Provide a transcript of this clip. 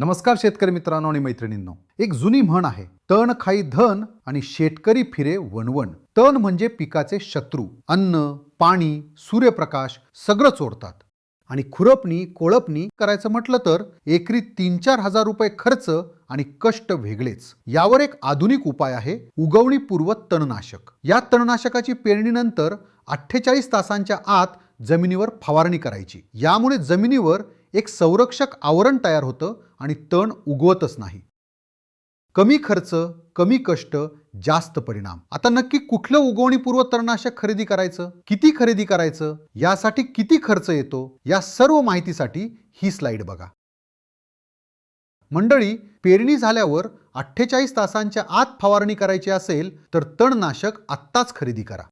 नमस्कार शेतकरी मित्रांनो आणि मैत्रिणींनो, एक जुनी म्हण आहे, तण खाई धन आणि शेतकरी फिरे वणवण. तण म्हणजे पिकाचे शत्रू. अन्न, पाणी, सूर्यप्रकाश सगळं चोरतात. आणि खुरपणी कोळपणी करायचं म्हटलं तर एकरी 3-4 हजार रुपये खर्च आणि कष्ट वेगळेच. यावर एक आधुनिक उपाय आहे, उगवणीपूर्व तणनाशक. या तणनाशकाची पेरणीनंतर 48 तासांच्या आत जमिनीवर फवारणी करायची. यामुळे जमिनीवर एक संरक्षक आवरण तयार होतं आणि तण उगवतच नाही. कमी खर्च, कमी कष्ट, जास्त परिणाम. आता नक्की कुठलं उगवणीपूर्व तणनाशक खरेदी करायचं, किती खरेदी करायचं, यासाठी किती खर्च येतो, या सर्व माहितीसाठी ही स्लाइड बघा. मंडळी, पेरणी झाल्यावर 48 तासांच्या आत फवारणी करायची असेल तर तणनाशक आत्ताच खरेदी करा.